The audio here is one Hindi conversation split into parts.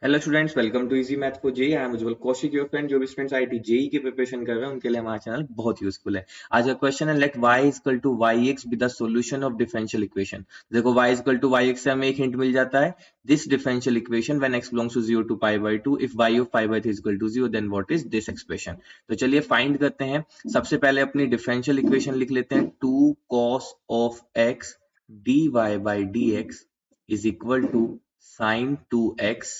Hello students, welcome to easy math for JEE. I am Ujjwal Kaushik, your friend. जो भी स्टूडेंट्स आईआईटी जेई की प्रिपरेशन कर रहे हैं उनके लिए हमारा चैनल बहुत यूजफुल है। आज का क्वेश्चन है, let y equal to Y X be the solution of differential equation. देखो y equal to Y X से हमें एक हिंट मिल जाता है, this differential equation when x belongs to 0 to pi by 2, if y of pi by 3 equal to 0 then what is this expression. तो चलिए फाइंड करते हैं। सबसे पहले अपनी डिफरेंशियल इक्वेशन लिख लेते हैं, 2 cos of x dy by dx is equal to sin 2x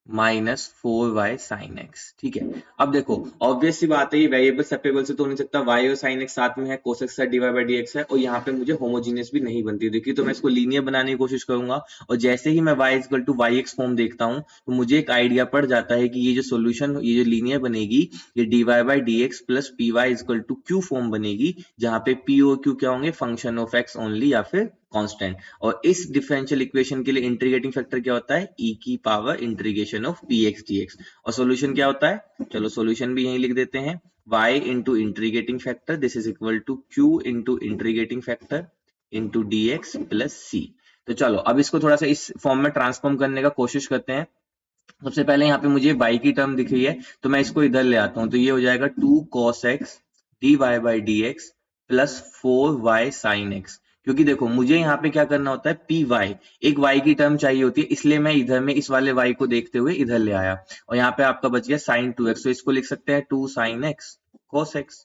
-4y sin x। ठीक है, अब देखो ऑब्वियस सी बात है, ये वेरिएबल सेपरेबल से तो नहीं सकता, y और sin x साथ में है, cos x dy by dx है, और यहाँ पे मुझे होमोजीनियस भी नहीं बनती। देखिए, तो मैं इसको लीनियर बनाने की कोशिश करूंगा, और जैसे ही मैं y equal to Y X form देखता हूँ तो मुझे एक आइडिया पड़ जाता है कि ये जो सोल्यूशन, ये जो लीनियर बनेगी, ये dy by dx plus P Y equal to Q form बनेगी, जहां पे p और q क्या होंगे, फंक्शन ऑफ x ओनली या फिर कांस्टेंट। और इस डिफरेंशियल इक्वेशन के लिए इंटीग्रेटिंग फैक्टर क्या होता है, e की power integration of px dx। और सॉल्यूशन क्या होता है, चलो सॉल्यूशन भी यहीं लिख देते हैं, y into integrating factor this is equal to q into integrating factor into dx plus c। तो चलो अब इसको थोड़ा सा इस फॉर्म में ट्रांसफॉर्म करने का कोशिश करते हैं। सबसे पहले यहाँ पे मुझे y की टर्म दिख रही है, तो मैं इसको इधर ले आता हूँ, तो ये हो जाएगा 2 cos x dy by dx plus 4y sin x। क्योंकि देखो मुझे यहाँ पे क्या करना होता है, पी वाई, एक y की टर्म चाहिए होती है, इसलिए मैं इधर में इस वाले y को देखते हुए इधर ले आया, और यहाँ पे आपका बच गया sin 2x, तो इसको लिख सकते हैं 2 sin x cos x।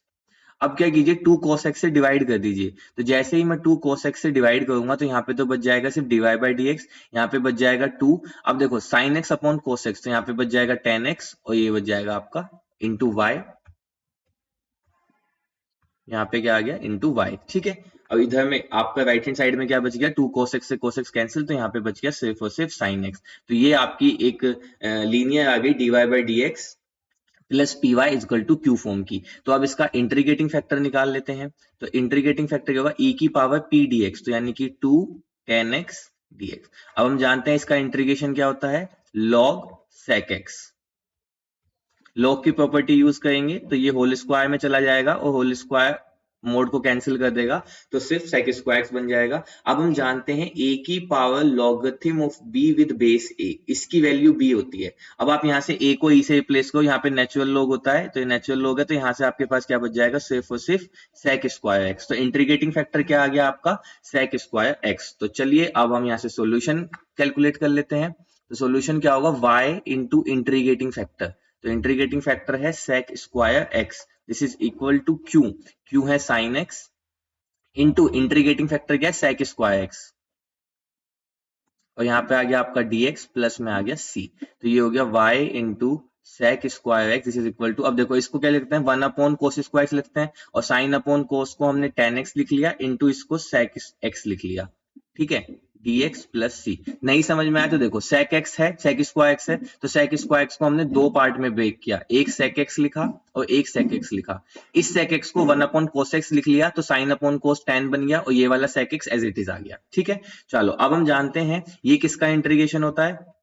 अब क्या कीजिए, 2 cos x से डिवाइड कर दीजिए, तो जैसे ही मैं 2 cos x से डिवाइड करूंगा तो यहाँ पे तो बच जाएगा सिर्फ dy बाई dx, यहाँ पे बच जाएगा 2। अब देखो sin x upon cos x, तो यहाँ पे बच जाएगा 10x, और ये बच जाएगा आपका इंटू वाई, यहाँ पे क्या आ गया इंटू वाई। ठीक है, अब इधर में आपका राइट हैंड साइड में क्या बच गया, 2 cos x से cos x कैंसिल, तो यहाँ पे बच गया सिर्फ और सिर्फ sin x। तो ये आपकी एक लीनियर आ गई dy by dx plus P Y equal to Q form की। तो अब इसका इंटीग्रेटिंग फैक्टर निकाल लेते हैं, तो इंटीग्रेटिंग फैक्टर क्या होगा, e की पावर पी dx, तो यानी कि 2 tan x dx। अब हम जानते हैं इसका इंटीग्रेशन क्या होता है, log sec x। log की प्रॉपर्टी यूज करेंगे तो ये होल स्क्वायर में चला जाएगा, और होल स्क्वायर मोड को कैंसिल कर देगा, तो सिर्फ sec स्क्वायर x बन जाएगा। अब हम जानते हैं a की power logarithm of b with base a, इसकी वैल्यू b होती है। अब आप यहाँ से a को e से रिप्लेस करो, यहाँ पे नेचुरल लॉग होता है, तो ये नेचुरल लॉग है, तो यहाँ से आपके पास क्या बच जाएगा, सिर्फ और सिर्फ sec स्क्वायर x। तो इंटीग्रेटिंग फैक्टर क्या आ गया आपका, sec स्क्वायर x। तो चलिए अब हम यहाँ से सोल्यूशन कैलकुलेट कर लेते हैं। तो सोल्यूशन क्या होगा, y इंटू इंटीग्रेटिंग फैक्टर, तो इंटीग्रेटिंग फैक्टर है sec square x, this is equal to q है sin x, into integrating factor क्या है, sec स्क्वायर x, और यहाँ पे आ गया आपका dx प्लस में आ गया c। तो ये हो गया y into sec square x this is equal to, अब देखो इसको क्या लिखते हैं, 1 अपॉन कोस स्क्वायर लिखते हैं, और साइन अपॉन कोस को हमने tan x लिख लिया, इंटू इसको sec x लिख लिया। ठीक है, dx प्लस सी। नहीं समझ में आया तो देखो sec x है, sec स्क्वायर x है, तो sec स्क्वायर x को हमने दो पार्ट में ब्रेक किया, एक sec x लिखा और एक sec x लिखा। इस sec x को 1 अपॉन cos x लिख लिया, तो sin अपॉन cos tan बन गया, और ये वाला sec x as it is आ गया। ठीक है, चलो अब हम जानते हैं ये किसका इंटीग्रेशन होता है,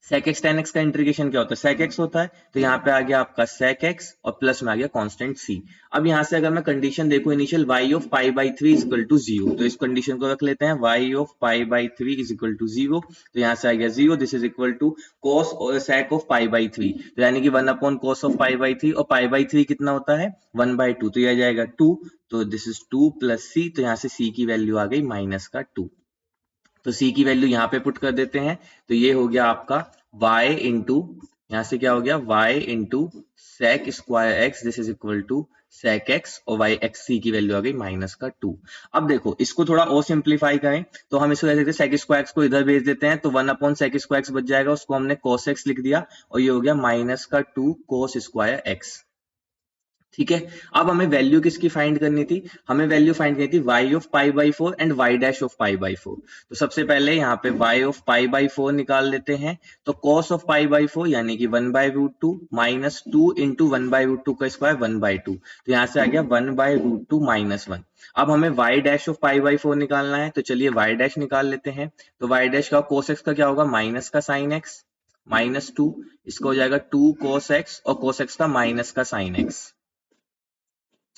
sec x tan x का इंटीग्रेशन क्या होता है, sec x होता है, तो यहाँ पे आ गया आपका sec x और प्लस में आ गया कांस्टेंट c। अब यहाँ से अगर मैं कंडीशन देखूं initial, y of pi by 3 is equal to 0, तो इस कंडीशन को रख लेते हैं, y of pi by 3 is equal to 0, तो यहाँ से आ गया 0, this is equal to cos और sec ऑफ पाई बाई 3, तो यानी कि 1 upon cos of pi by 3, और पाई बाई 3 कितना होता है 1/2, तो ये आ जाएगा 2, तो दिस इज 2 प्लस c, तो यहाँ से c की वैल्यू आ गई माइनस का 2। तो c की वैल्यू यहाँ पे पुट कर देते हैं, तो ये हो गया आपका y इंटू, यहाँ से क्या हो गया y into sec square x this is equal to sec x, और y x c की वैल्यू आ गई माइनस का 2। अब देखो इसको थोड़ा और सिंप्लीफाई करें, तो हम इसको कहते हैं sec स्क्वायर x को इधर भेज देते हैं, तो 1 अपॉन sec स्क्वायर x बच जाएगा, उसको हमने cos x लिख दिया, और ये हो गया माइनस का 2 cos स्क्वायर x। ठीक है, अब हमें वैल्यू किसकी फाइंड करनी थी, हमें वैल्यू फाइंड करनी थी y of pi by 4 and y dash of pi by 4। तो सबसे पहले यहाँ पे y ऑफ पाई बाई 4 निकाल लेते हैं, तो cos ऑफ पाई बाई 4 यानी कि 1/√2 माइनस 2 इंटू 1/√2 का स्क्वायर 1/2, तो यहाँ से आ गया 1/√2 माइनस 1। अब हमें y dash of pi by 4 निकालना है, तो चलिए y डैश निकाल लेते हैं। तो y डैश का cos x का क्या होगा, माइनस का sin x माइनस 2, इसका हो जाएगा 2 cos x, और cos x का माइनस का sin x।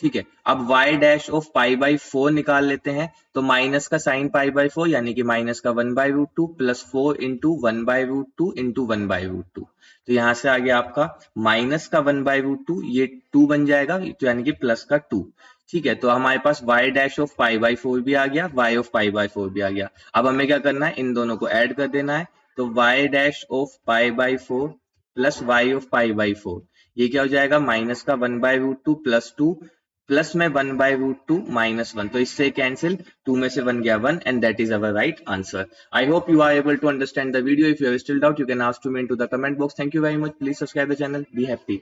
ठीक है। अब y dash of pi by 4 निकाल लेते हैं, तो माइनस का साइन पाई बाई 4 यानी कि माइनस का 1/√2 प्लस 4 इंटू 1/√2 इंटू 1/√2, तो यहां से आ गया आपका माइनस का 1/√2, ये 2 बन जाएगा, तो यानी कि प्लस का 2। ठीक है, तो हमारे पास y dash of pi by 4 भी आ गया, y ऑफ पाई बाई 4 भी आ गया। अब हमें क्या करना है, इन दोनों को ऐड कर देना है, तो y dash of pi by 4 plus y of pi by 4, ये क्या हो जाएगा, माइनस का 1/√2 प्लस 2 प्लस में 1/√2 माइनस 1, तो इससे कैंसिल, 2 में से 1 गया 1, and that is our right answer. I hope you are able to understand the video. If you have still doubt, you can ask to me into the comment box. Thank you very much. Please subscribe the channel. Be happy.